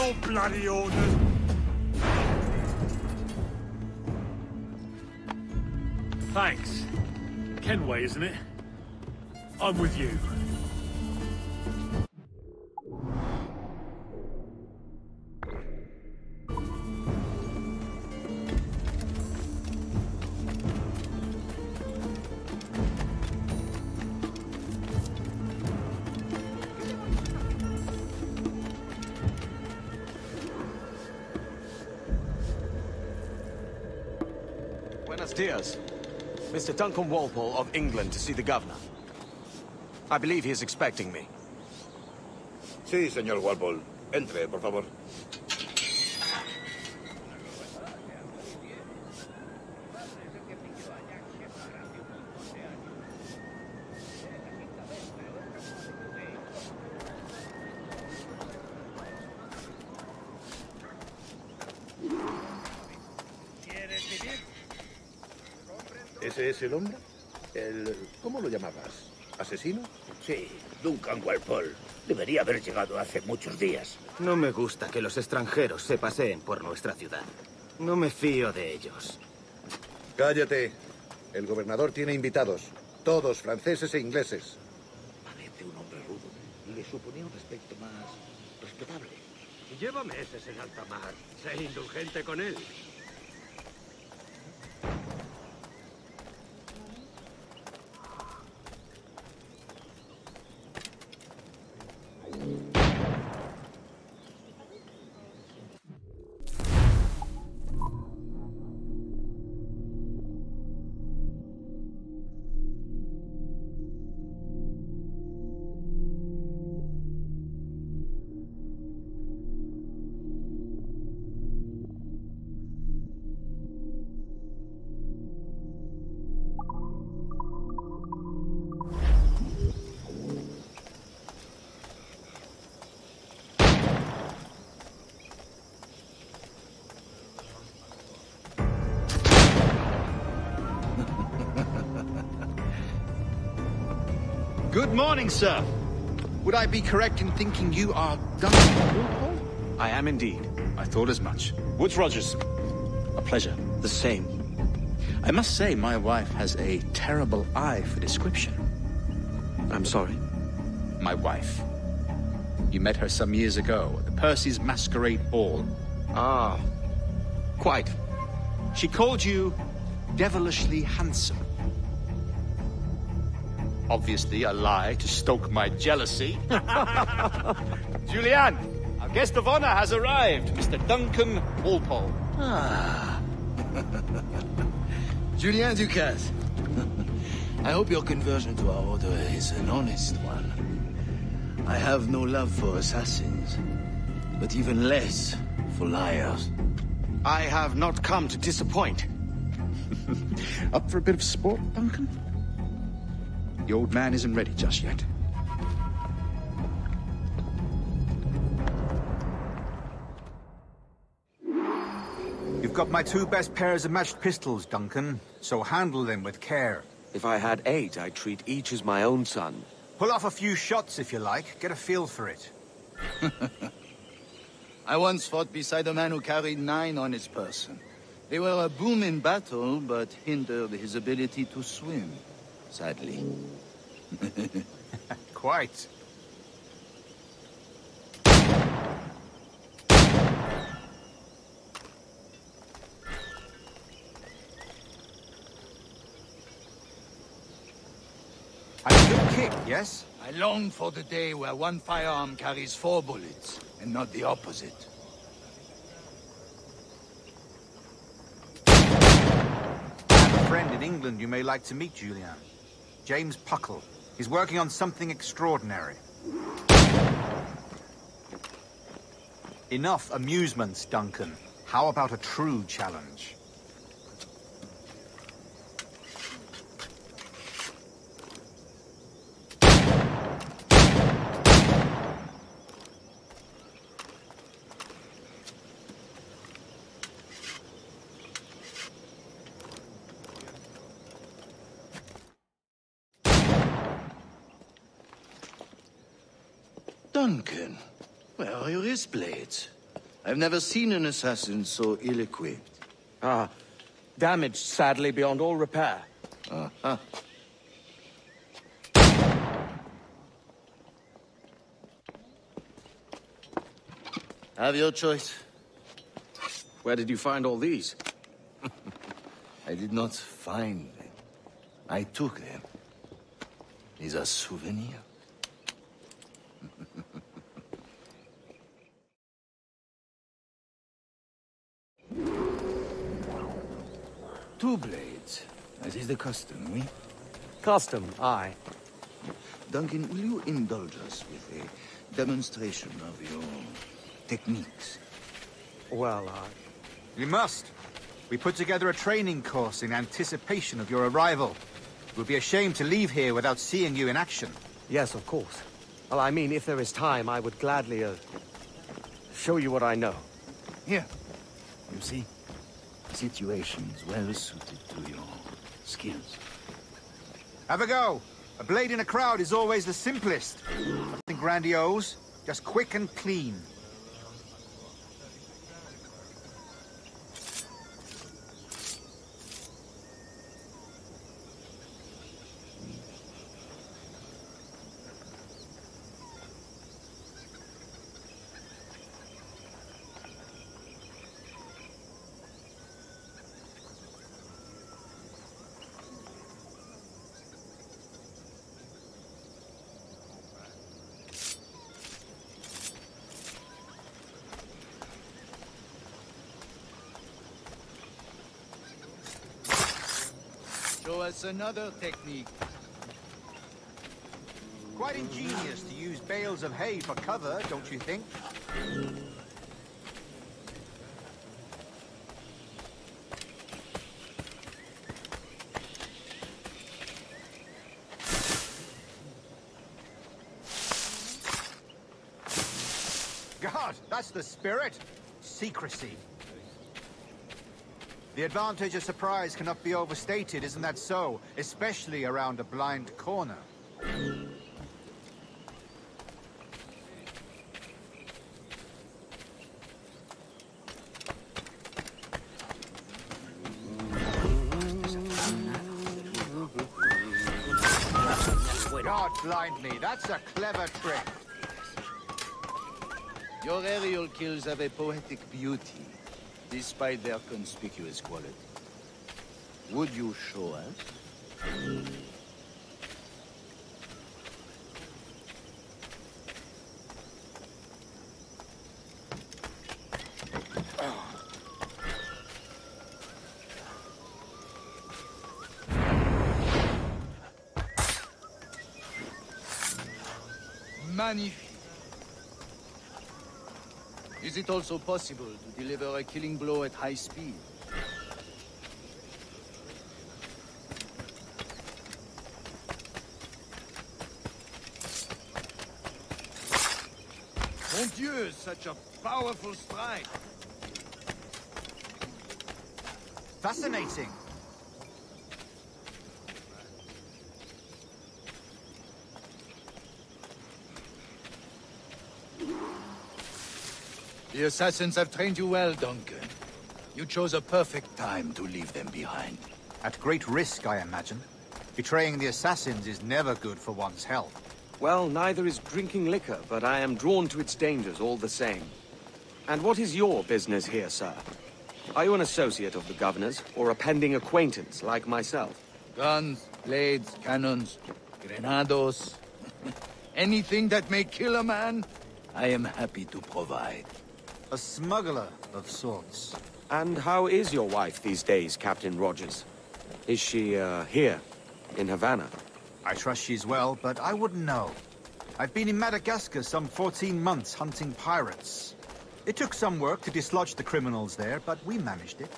more bloody orders. Thanks. Kenway, isn't it? I'm with you. Buenos dias. Mr. Duncan Walpole of England to see the governor. I believe he is expecting me. Sí, señor Walpole. Entre, por favor. ¿Ese es el hombre? ¿Cómo lo llamabas? ¿Asesino? Sí, Duncan Walpole. Debería haber llegado hace muchos días. No me gusta que los extranjeros se paseen por nuestra ciudad. No me fío de ellos. Cállate. El gobernador tiene invitados. Todos franceses e ingleses. Parece un hombre rudo. Le suponía un aspecto más respetable. Lleva meses en alta mar. Sé indulgente con él. Good morning, sir. Would I be correct in thinking you are Duncan Walpole? I am indeed. I thought as much. Woods Rogers. A pleasure. The same. I must say, my wife has a terrible eye for description. I'm sorry. My wife. You met her some years ago at the Percy's Masquerade Ball. Ah, quite. She called you devilishly handsome. Obviously a lie to stoke my jealousy. Julianne, our guest of honor has arrived, Mr. Duncan Walpole. Ah. Julien Ducasse. I hope your conversion to our order is an honest one. I have no love for assassins, but even less for liars. I have not come to disappoint. Up for a bit of sport, Duncan? The old man isn't ready just yet. You've got my 2 best pairs of matched pistols, Duncan, so handle them with care. If I had 8, I'd treat each as my own son. Pull off a few shots if you like. Get a feel for it. I once fought beside a man who carried 9 on his person. They were a boom in battle, but hindered his ability to swim, sadly. Quite. A good kick, yes? I long for the day where one firearm carries 4 bullets, and not the opposite. I have a friend in England you may like to meet, Julian. James Puckle. He's working on something extraordinary. Enough amusements, Duncan. How about a true challenge? Duncan, where are your wrist blades? I've never seen an assassin so ill-equipped. Ah, damaged sadly beyond all repair. Uh-huh. Have your choice. Where did you find all these? I did not find them. I took them. These are souvenirs. Two blades, as is the custom, oui? Custom, aye. Duncan, will you indulge us with a demonstration of your techniques? Well, You must. We put together a training course in anticipation of your arrival. It would be a shame to leave here without seeing you in action. yes, of course. Well, I mean, if there is time, I would gladly, show you what I know. Here. You see? Situations well suited to your skills. Have a go. A blade in a crowd is always the simplest. Nothing grandiose, just quick and clean. Show us another technique. Quite ingenious to use bales of hay for cover, don't you think? God, that's the spirit. Secrecy. The advantage of surprise cannot be overstated, isn't that so? Especially around a blind corner. God blind me, that's a clever trick. Your aerial kills have a poetic beauty, despite their conspicuous quality. Would you show us? Magnifique. Is it also possible to deliver a killing blow at high speed? Mon Dieu, such a powerful strike! Fascinating. The assassins have trained you well, Duncan. You chose a perfect time to leave them behind. At great risk, I imagine. Betraying the assassins is never good for one's health. Well, neither is drinking liquor, but I am drawn to its dangers all the same. And what is your business here, sir? Are you an associate of the governor's, or a pending acquaintance like myself? Guns, blades, cannons, grenados. Anything that may kill a man, I am happy to provide. A smuggler of sorts. And how is your wife these days, Captain Rogers? Is she, here, in Havana? I trust she's well, but I wouldn't know. I've been in Madagascar some 14 months hunting pirates. It took some work to dislodge the criminals there, but we managed it.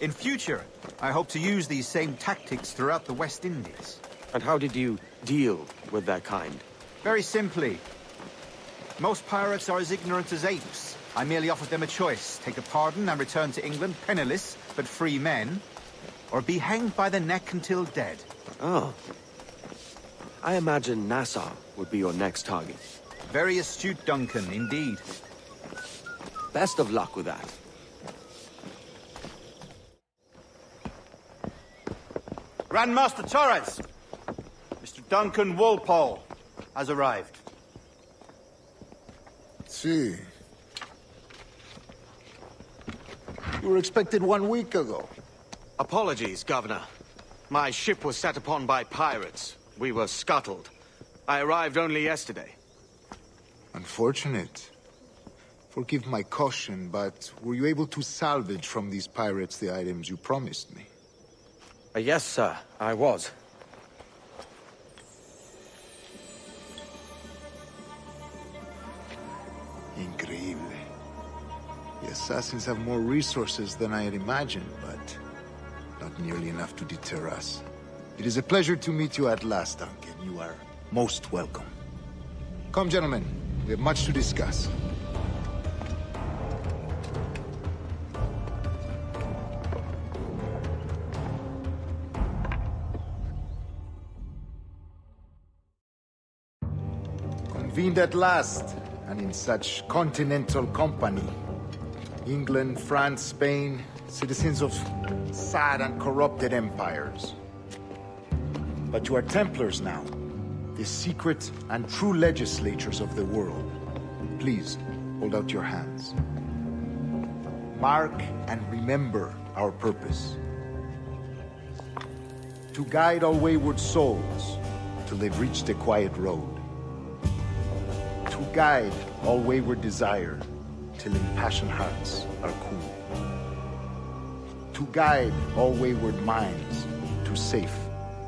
In future, I hope to use these same tactics throughout the West Indies. And how did you deal with their kind? Very simply. Most pirates are as ignorant as apes. I merely offered them a choice. Take a pardon and return to England penniless, but free men. Or be hanged by the neck until dead. Oh. I imagine Nassau would be your next target. Very astute, Duncan, indeed. Best of luck with that. Grandmaster Torres! Mr. Duncan Walpole has arrived. See. You were expected 1 week ago. Apologies, Governor. My ship was set upon by pirates. We were scuttled. I arrived only yesterday. Unfortunate. Forgive my caution, but were you able to salvage from these pirates the items you promised me? Yes, sir, I was. Increíble. The assassins have more resources than I had imagined, but not nearly enough to deter us. It is a pleasure to meet you at last, Duncan. You are most welcome. Come, gentlemen. We have much to discuss. Convened at last, and in such continental company. England, France, Spain, citizens of sad and corrupted empires. But you are Templars now, the secret and true legislators of the world. Please, hold out your hands. Mark and remember our purpose. To guide all wayward souls till they've reached a quiet road. To guide all wayward desire till impassioned hearts are cool. To guide all wayward minds to safe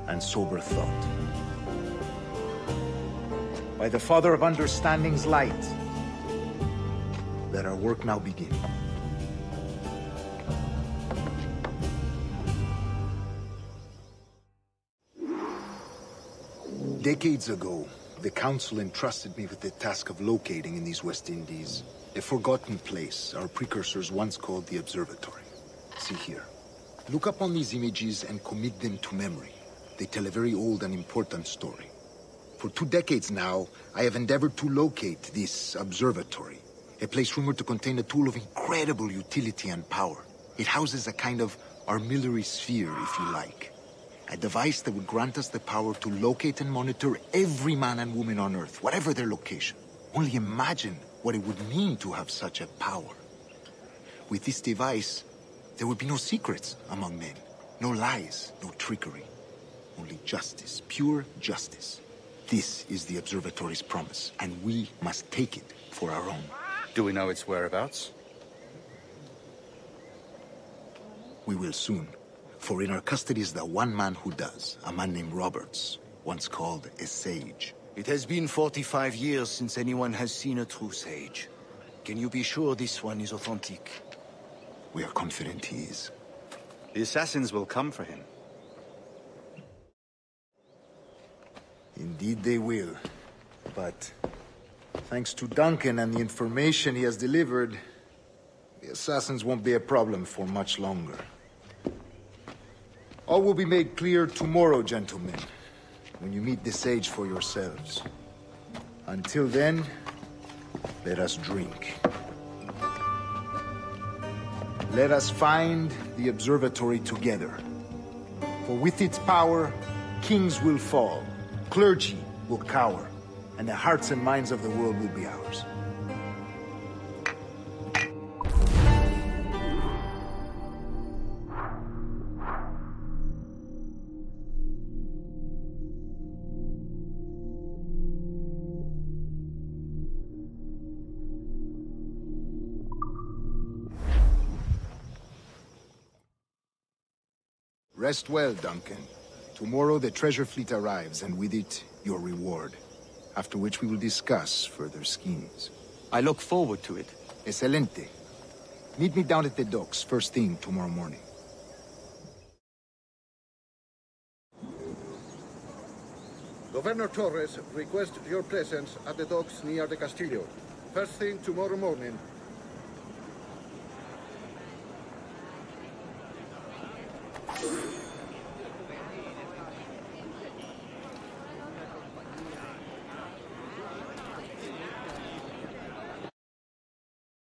and sober thought. By the Father of Understanding's light, let our work now begin. Decades ago, the Council entrusted me with the task of locating in these West Indies a forgotten place our precursors once called the Observatory. See here. Look upon these images and commit them to memory. They tell a very old and important story. For 2 decades now, I have endeavored to locate this observatory, a place rumored to contain a tool of incredible utility and power. It houses a kind of armillary sphere, if you like. A device that would grant us the power to locate and monitor every man and woman on Earth, whatever their location. Only imagine what it would mean to have such a power. With this device, there would be no secrets among men, no lies, no trickery. Only justice, pure justice. This is the observatory's promise, and we must take it for our own. Do we know its whereabouts? We will soon. For in our custody is the one man who does, a man named Roberts, once called a sage. It has been 45 years since anyone has seen a true sage. Can you be sure this one is authentic? We are confident he is. The assassins will come for him. Indeed they will. But thanks to Duncan and the information he has delivered, the assassins won't be a problem for much longer. All will be made clear tomorrow, gentlemen, when you meet the sage for yourselves. Until then, let us drink. Let us find the observatory together. For with its power, kings will fall, clergy will cower, and the hearts and minds of the world will be ours. Rest well, Duncan. Tomorrow the treasure fleet arrives, and with it, your reward. After which we will discuss further schemes. I look forward to it. Excelente. Meet me down at the docks first thing tomorrow morning. Governor Torres requests your presence at the docks near the Castillo. First thing tomorrow morning.